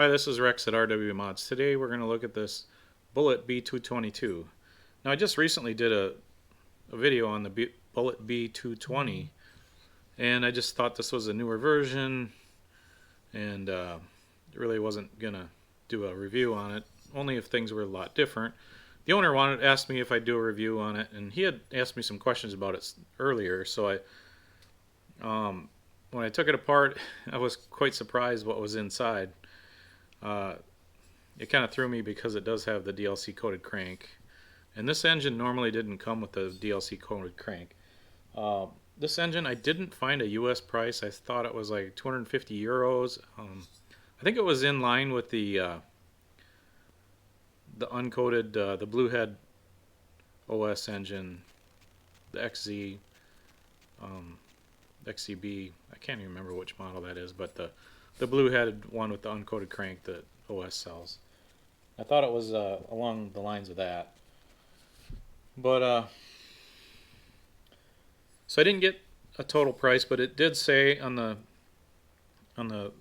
Hi, this is Rex at RW Mods. Today we're going to look at this Bullitt B-222. Now I just recently did a video on the Bullitt B-220 and I just thought this was a newer version and really wasn't going to do a review on it, only if things were a lot different. The owner asked me if I'd do a review on it, and he had asked me some questions about it earlier, so when I took it apart I was quite surprised what was inside. It kind of threw me because it does have the DLC coated crank, and this engine normally didn't come with the DLC coated crank. This engine, I didn't find a US price. I thought it was like 250 euros. I think it was in line with the uncoated, the Bluehead OS engine, the XZ, XCB. I can't even remember which model that is, but the blue-headed one with the uncoated crank that OS sells. I thought it was along the lines of that. But so I didn't get a total price, but it did say on the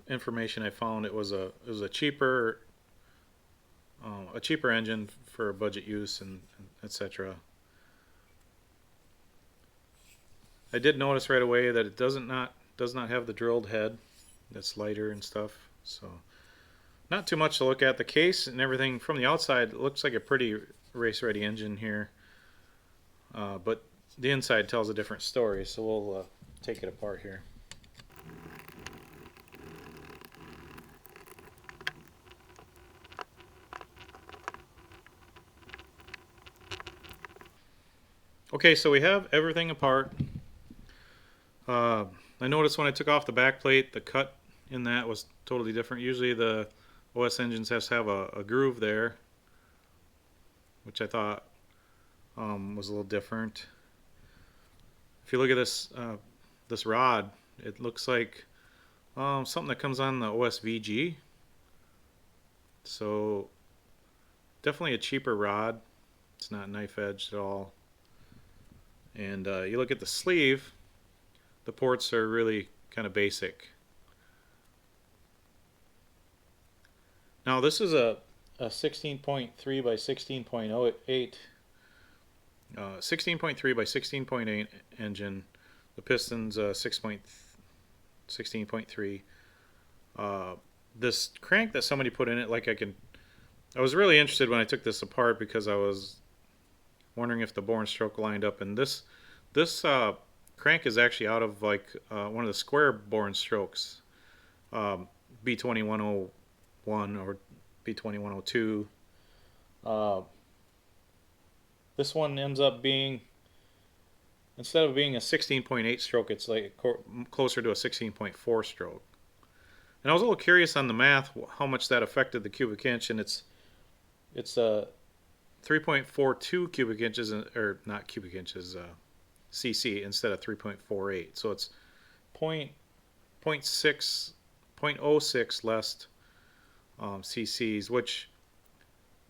information I found it was a cheaper engine for budget use and etc. I did notice right away that it does not have the drilled head. That's lighter and stuff, so not too much to look at. The case and everything from the outside looks like a pretty race ready engine here, but the inside tells a different story, so we'll take it apart here. Okay, so we have everything apart. I noticed when I took off the back plate, the cut in that was totally different. Usually the OS engines has to have a groove there, which I thought was a little different. If you look at this this rod, it looks like something that comes on the OS VG. So definitely a cheaper rod. It's not knife edged at all. And you look at the sleeve, the ports are really kind of basic. Now this is a 16.3 by 16.08 16.3 by 16.8 engine. The piston's 16.3. This crank that somebody put in it, I was really interested when I took this apart because I was wondering if the bore and stroke lined up, and this crank is actually out of one of the square bore and strokes, B-22101 or B-22102. This one ends up being, instead of being a 16.8 stroke, it's like closer to a 16.4 stroke. And I was a little curious on the math, how much that affected the cubic inch, and it's 3.42 cubic inches, or not cubic inches, cc instead of 3.48. So it's 0.06 less cc's, which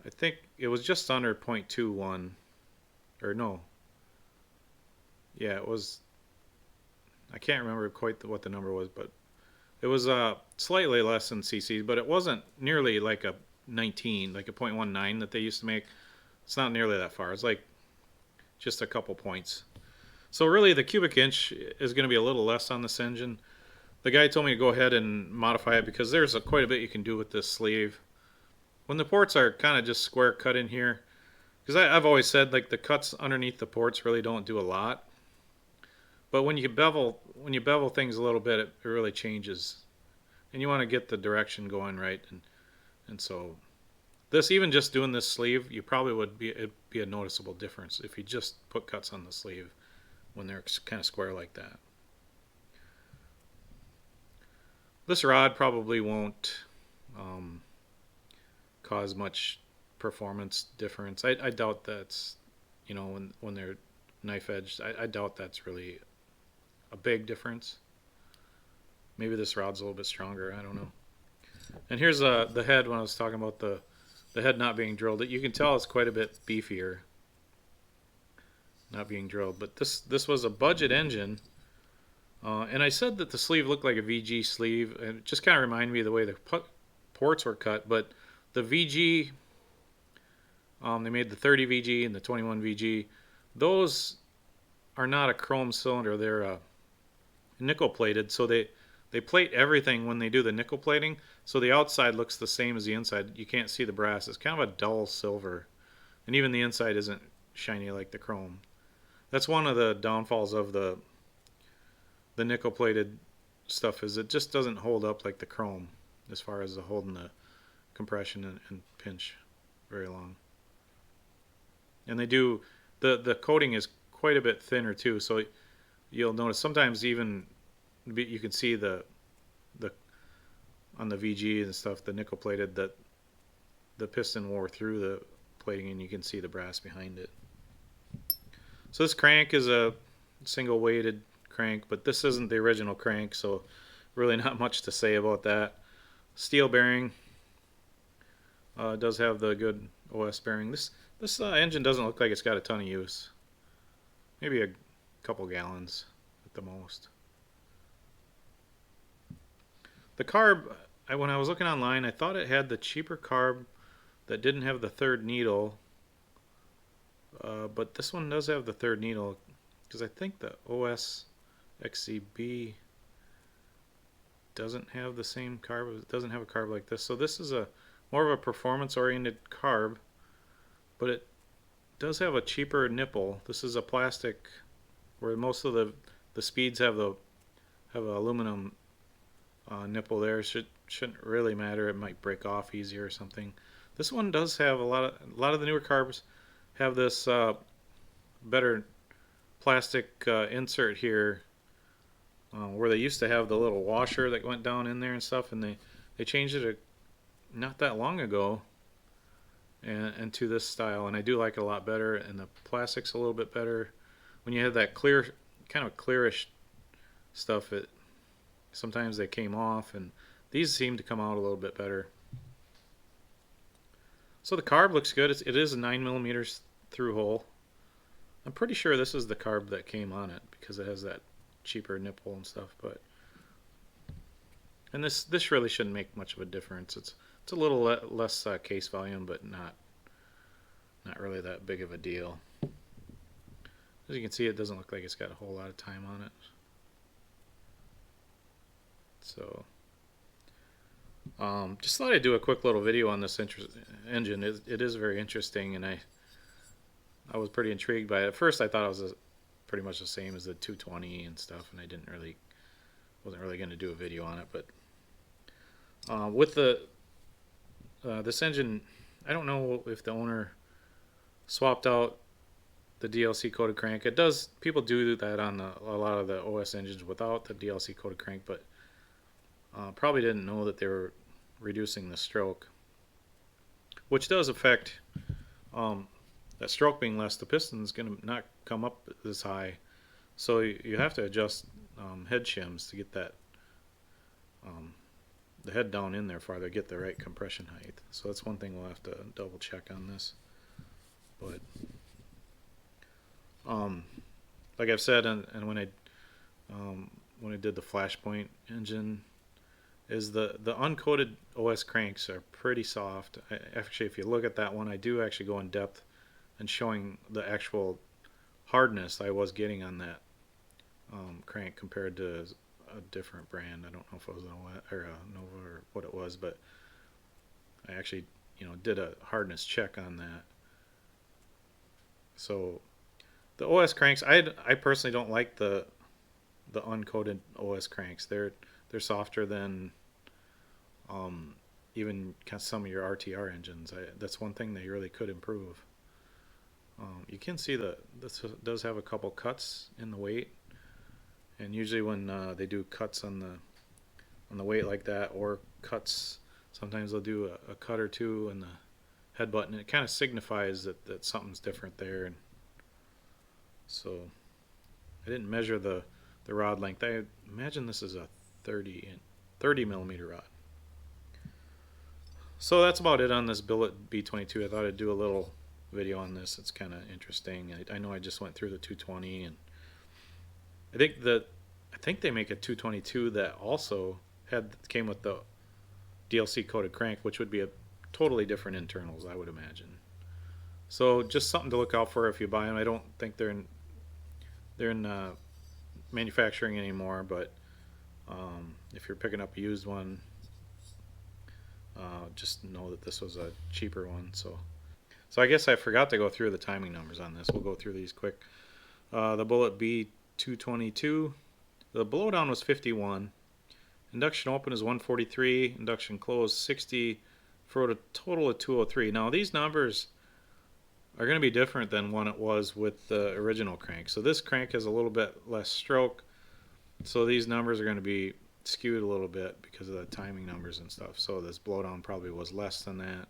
I think it was just under 0.21, or no. Yeah, it was, I can't remember quite what the number was, but it was slightly less than cc's, but it wasn't nearly like a 19, like a 0.19 that they used to make. It's not nearly that far. It's like just a couple points. So really the cubic inch is going to be a little less on this engine. The guy told me to go ahead and modify it because there's quite a bit you can do with this sleeve. When the ports are kind of just square cut in here, because I've always said like the cuts underneath the ports really don't do a lot. But when you bevel things a little bit, it really changes. And you want to get the direction going right, and so this, even just doing this sleeve, you probably it'd be a noticeable difference if you just put cuts on the sleeve when they're kind of square like that. This rod probably won't cause much performance difference. I doubt that's, you know, when they're knife edged, I doubt that's really a big difference. Maybe this rod's a little bit stronger, I don't know. And here's the head. When I was talking about the head not being drilled, you can tell it's quite a bit beefier not being drilled. But this was a budget engine, and I said that the sleeve looked like a VG sleeve, and it just kind of reminded me of the way the ports were cut, but the VG, they made the 30 VG and the 21 VG. Those are not a chrome cylinder. They're nickel plated, so they plate everything when they do the nickel plating, so the outside looks the same as the inside. You can't see the brass. It's kind of a dull silver, and even the inside isn't shiny like the chrome. That's one of the downfalls of the nickel plated stuff, is it just doesn't hold up like the chrome as far as the holding the compression and pinch very long. And they do, the coating is quite a bit thinner too, so you'll notice sometimes even you can see the on the VG and stuff, the nickel plated, that the piston wore through the plating and you can see the brass behind it. So this crank is a single weighted crank, but this isn't the original crank, so really not much to say about that. Steel bearing, does have the good OS bearing. This engine doesn't look like it's got a ton of use. Maybe a couple gallons at the most. The carb, when I was looking online, I thought it had the cheaper carb that didn't have the third needle, but this one does have the third needle, because I think the OS XCB doesn't have the same carb. It doesn't have a carb like this. So this is a more of a performance-oriented carb, but it does have a cheaper nipple. This is a plastic, where most of the speeds have an aluminum nipple there. Shouldn't really matter. It might break off easier or something. This one does have a lot of the newer carbs have this better plastic insert here, where they used to have the little washer that went down in there and stuff, and they changed it not that long ago and to this style, and I do like it a lot better, and the plastic's a little bit better. When you have that clear, kind of clearish stuff, sometimes they came off, and these seem to come out a little bit better. So the carb looks good. It is a 9mm through hole. I'm pretty sure this is the carb that came on it, because it has that cheaper nipple and stuff. And this really shouldn't make much of a difference. It's a little less case volume, but not really that big of a deal. As you can see, it doesn't look like it's got a whole lot of time on it. So just thought I'd do a quick little video on this engine. It is very interesting, and I was pretty intrigued by it. At first I thought it was pretty much the same as the 220 and stuff, and I wasn't really going to do a video on it. But with this engine, I don't know if the owner swapped out the DLC coated crank. People do that on a lot of the OS engines without the DLC coated crank, but probably didn't know that they were reducing the stroke, which does affect that stroke being less. The piston's going to not come up as high, so you have to adjust head shims to get that the head down in there farther, get the right compression height. So that's one thing we'll have to double check on this. But like I've said, and when I did the Flashpoint engine, is the uncoated OS cranks are pretty soft. Actually, if you look at that one, I do actually go in depth and showing the actual hardness I was getting on that crank compared to a different brand. I don't know if it was a Nova or what it was, but I actually did a hardness check on that. So the OS cranks, I personally don't like the uncoated OS cranks. They're softer than even some of your RTR engines. That's one thing they really could improve. You can see this does have a couple cuts in the weight, and usually when they do cuts on the weight like that, or cuts, sometimes they'll do a cut or two in the head button, and it kind of signifies that something's different there. And so I didn't measure the rod length. I imagine this is a 30 millimeter rod. So that's about it on this Bullitt B-222. I thought I'd do a little video on this. It's kind of interesting. I know I just went through the 220, and I think they make a 222 that also came with the DLC coated crank, which would be a totally different internals, I would imagine. So just something to look out for if you buy them. I don't think they're in manufacturing anymore, but if you're picking up a used one, just know that this was a cheaper one. So I guess I forgot to go through the timing numbers on this. We'll go through these quick. The Bullitt B-222, the blowdown was 51. Induction open is 143. Induction close 60 for a total of 203. Now these numbers are going to be different than when it was with the original crank. So this crank has a little bit less stroke. So these numbers are going to be skewed a little bit because of the timing numbers and stuff. So this blowdown probably was less than that.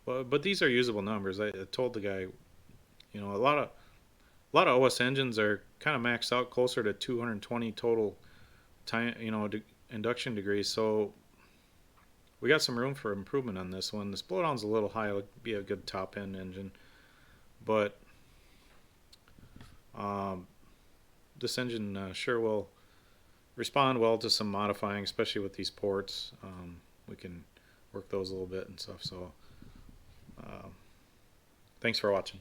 But these are usable numbers. I told the guy, a lot of OS engines are kind of maxed out closer to 220 total time, induction degrees. So we got some room for improvement on this one. This blowdown's a little high. It would be a good top end engine, but this engine sure will respond well to some modifying, especially with these ports. We can work those a little bit and stuff. So thanks for watching.